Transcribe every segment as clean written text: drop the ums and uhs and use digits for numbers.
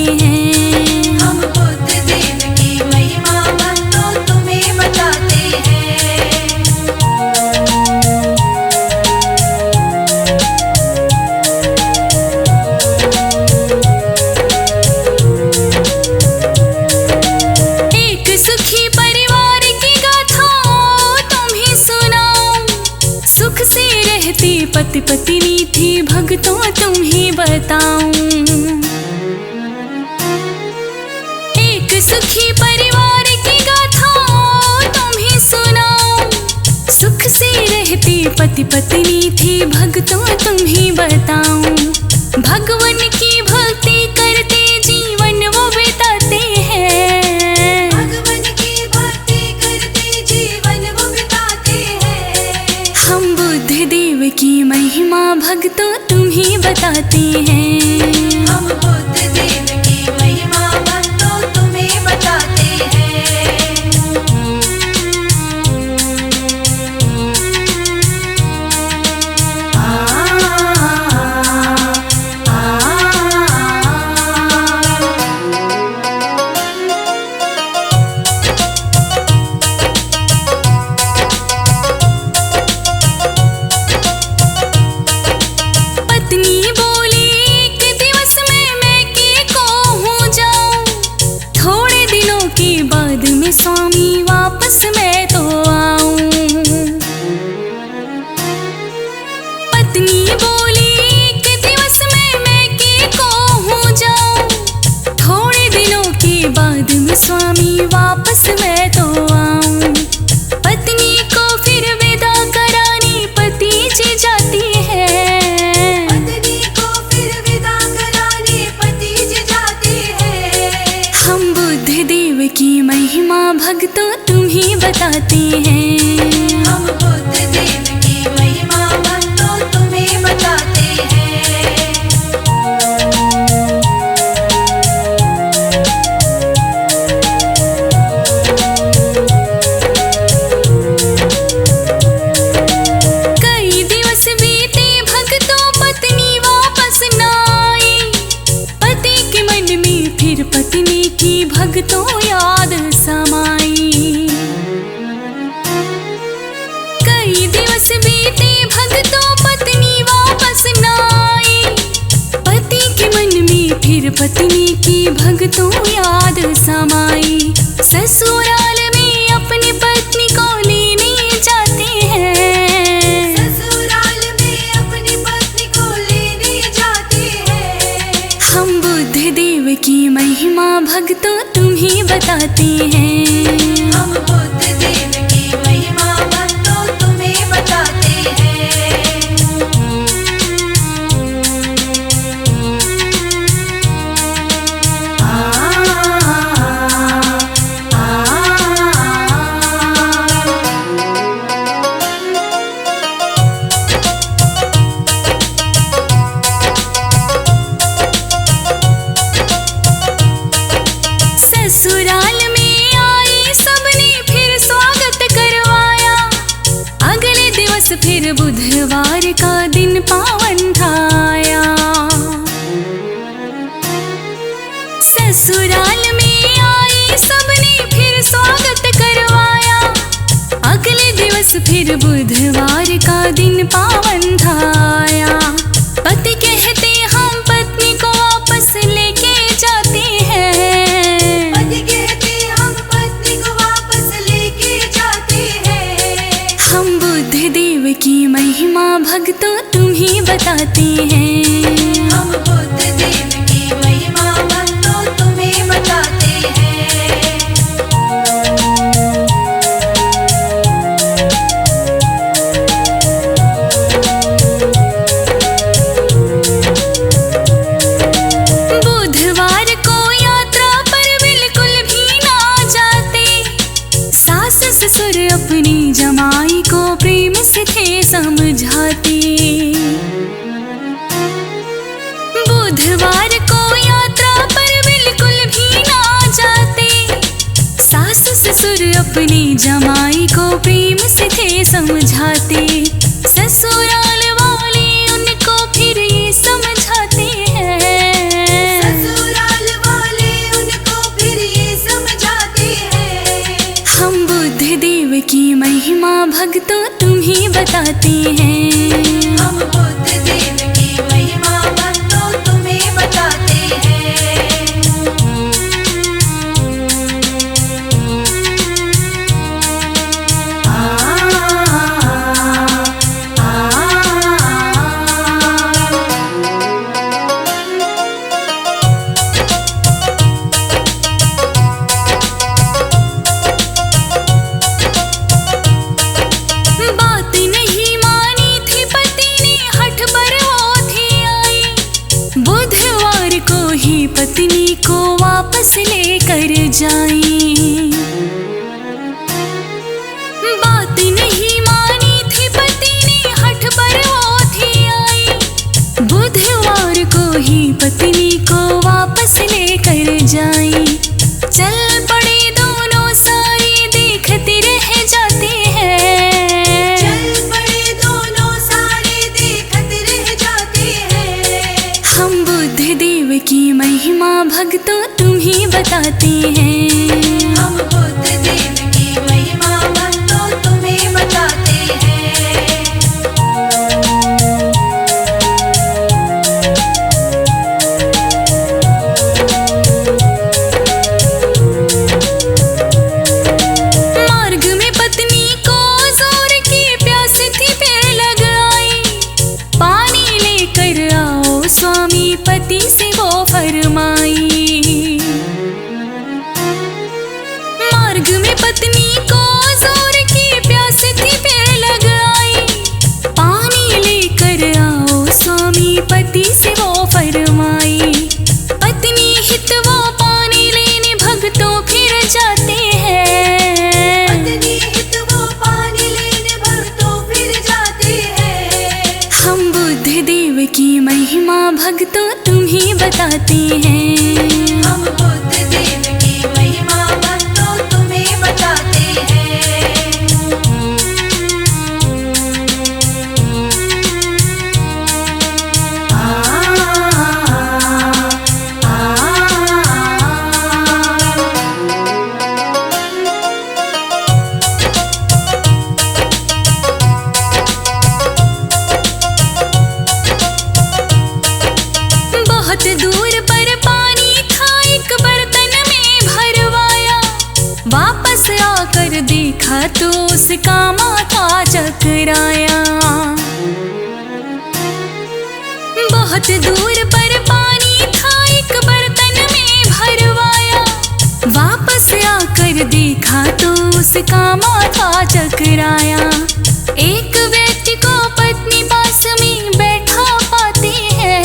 हैं। हम बुद्ध देव की महिमा भक्तों तुम्हें बताते हैं। एक सुखी परिवार की गाथा तुम्हें सुनाऊं, सुख से रहती पति पत्नी थी भक्तों तुम्हें बताऊं। एक सुखी परिवार की गाथा तुम्हें सुनाऊं, सुख से रहती पति पत्नी थी भक्तों तुम्हें बताऊं। भगवान की भक्ति करते जीवन वो बिताते हैं। भगवान की भक्ति करते जीवन वो बिताते हैं। हम बुद्ध देव की महिमा भक्तों तुम्हें बताते हैं। हम बुद्ध देव की महिमा भक्तों तुम्हें बताते हैं। पत्नी बोली कि दिवस में मैं के को हो जाऊं, थोड़े दिनों के बाद में स्वामी वापस मैं तो आऊं। पत्नी बोली कि दिवस में मैं के को हो जाऊं, थोड़े दिनों के बाद में स्वामी वापस मैं तो आऊं। पत्नी को फिर विदा कराने पति जी जाती है। पत्नी को फिर विदा कराने पति जी जाते हैं। हम बुद्ध देव की महिमा भक्तों तुम्हें बताते हैं। हम बुद्ध देव की महिमा भक्तों तुम्हें बताते हैं। कई दिवस बीते भक्तों पत्नी वापस न आई, पति के मन में फिर पत्नी की भक्तों याद समाई। कई दिवस बीते भक्तों पत्नी वापस न आई, पति के मन में फिर पत्नी की भक्तों याद समाई। ससुराल में अपनी पत्नी को लेने जाते हैं। ससुराल में अपनी पत्नी को लेने जाते हैं। हम बुद्ध देव की महिमा भक्तों तुम्हें बताते हैं। हम बुद्ध देव की महिमा भक्तों तुम्हें बताते हैं। ससुराल में आई सबने फिर स्वागत करवाया, अगले दिवस फिर बुधवार का दिन पावन था आया। ससुराल में आई सबने फिर स्वागत करवाया, अगले दिवस फिर बुधवार का दिन पावन था आया। पति कहते हम पत्नी को वापस लेके जाते हैं। पति कहते हम पत्नी को वापस लेके जाते हैं। हम बुद्ध देव की महिमा भक्तों तुम्हें बताते हैं। हम बुद्ध देव की महिमा भक्तों तुम्हें बताते हैं। बुधवार को यात्रा पर बिल्कुल भी ना जाते, सास ससुर अपनी जमाई को प्रेम से थे समझाते। बुधवार को यात्रा पर बिल्कुल भी ना जाते, सास ससुर अपनी जमाई को प्रेम से थे समझाते। ससुराल वाले उनको फिर ये समझाते हैं। ससुराल वाले वापस लेकर जाई। बात नहीं मानी थी पति ने, हठ पर वो थी आई। बुधवार को ही पत्नी को वापस लेकर जाई। चल पड़े दोनों सारे देखते रह जाते हैं। चल पड़े दोनों सारे देखते रह जाते हैं। हम बुद्ध देव की महिमा भक्तों तुम्हें बताते हैं। हम बुद्ध देव की महिमा भक्तों तुम्हें बताते हैं। मार्ग में पत्नी को जोर की प्यास थी, फिर लग आई। पानी लेकर आओ स्वामी, पति से वो फरमाई। मार्ग में पत्नी को जोर की प्यास थी, फिर लग आई। पानी लेकर आओ स्वामी, पति से वो फरमाई। पत्नी हित वो पानी लेने भक्तों फिर जाते हैं। पत्नी हित वो पानी लेने भक्तों फिर जाते हैं। हम बुद्ध देव की महिमा भक्तों तुम्हें बताते हैं। हम बुद्ध देव की महिमा भक्तों तुम्हें बताते हैं। बहुत दूर पर पानी था, एक बर्तन में भरवाया। वापस आकर देखा तो उसका माथा चकराया। बहुत दूर पर पानी था, एक बर्तन में भरवाया। वापस आकर देखा तो उसका माथा चकराया। एक व्यक्ति को पत्नी पास में बैठा पाते हैं।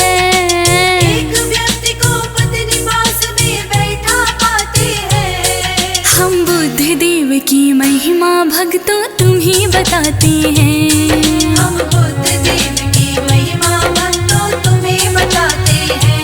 एक व्यक्ति को पत्नी पास में बैठा पाते हैं। हम बुद्ध देव की महिमा भक्तों तुम्हें बताते हैं। हम बुद्ध देव की महिमा भक्तों तुम्हें बताते हैं।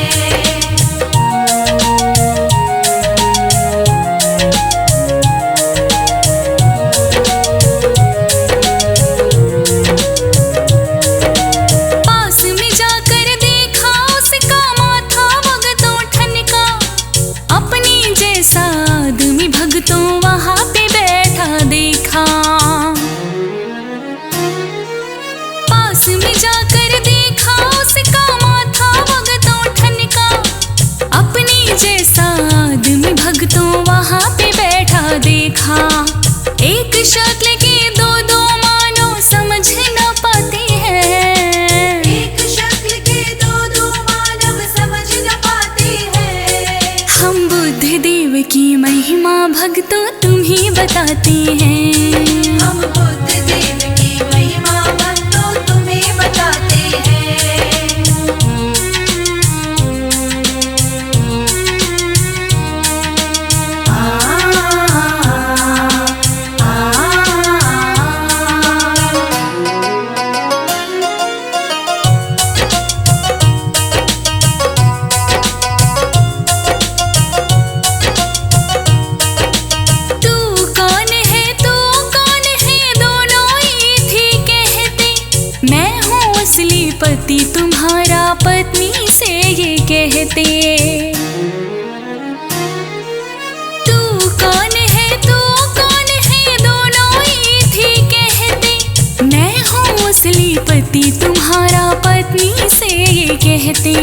पास में जाकर देखा उसका माथा भगतों ठनका। अपने जैसा आदमी भगतों वहां पे बैठा देखा। पास में जाकर देखा उसका माथा भगतों ठनका। अपने जैसा आदमी भगतों वहां पे बैठा देखा। एक शक्ल के दो दो मानो समझ न पाते हैं। एक शक्ल के दो दो मानव समझ न पाते हैं। हम बुद्ध देव की महिमा भक्तों तुम्हें बताते हैं। हम बुद्ध देव की महिमा भक्तों तुम्हें बताते हैं। तू कौन है, तू कौन है, दोनों ही थी कहते। मैं हूँ असली पति तुम्हारा, पत्नी से ये कहते। तू कौन है, तू कौन है, दोनों ही थी कहते। मैं हूँ असली पति तुम्हारा, पत्नी से ये कहते।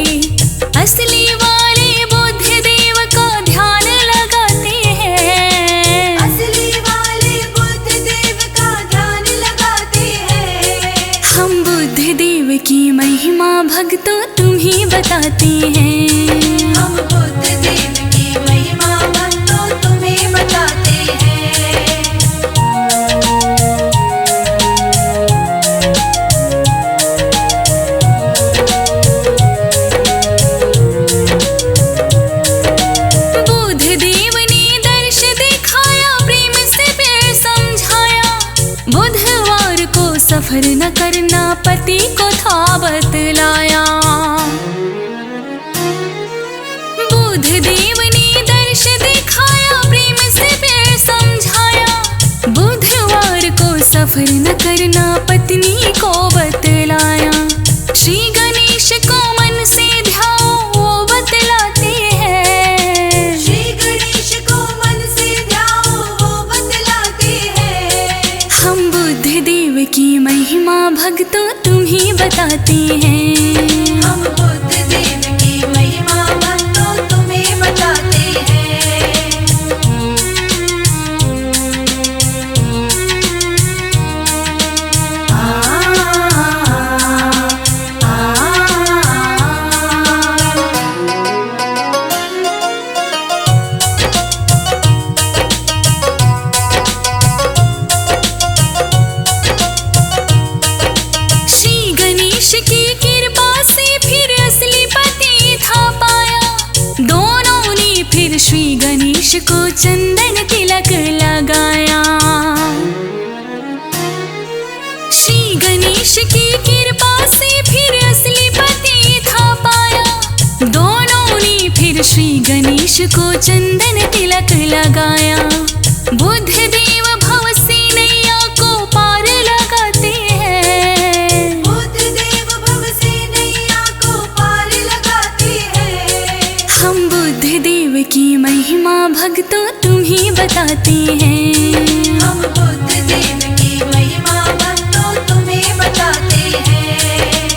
असली वाले बुद्ध देव का ध्यान लगाते हैं। असली वाले बुद्ध देव का ध्यान लगाते हैं। हम बुद्ध देव की महिमा भक्तों तुम्हें बताते हैं। हम बुद्ध देव की महिमा भक्तों तुम्हें बताते हैं। बुद्ध देव ने दर्श दिखाया, प्रेम से फिर समझाया। बुधवार को सफर न करना पत्नी को बतलाया। श्री गणेश को मन से ध्याओ वो बतलाते हैं। श्री गणेश को मन से ध्याओ वो बतलाते हैं। हम बुद्ध देव की महिमा भक्तों तुम्ही बताते हैं। हम बुद्ध देव की महिमा भक्तों तुम्हें बताते हैं। श्री गणेश की कृपा से फिर असली पति था पाया। दोनों ने फिर श्री गणेश को चंदन तिलक लगाया। श्री गणेश की कृपा से फिर असली पति था पाया। दोनों ने फिर श्री गणेश को चंदन तिलक लगाया। बुद्ध देव भव से नैया को पार लगाते हैं। बुद्ध देव भव से नैया को पार लगाते हैं। हम बुद्ध देव की महिमा भक्तों तुम्ही बताते हैं।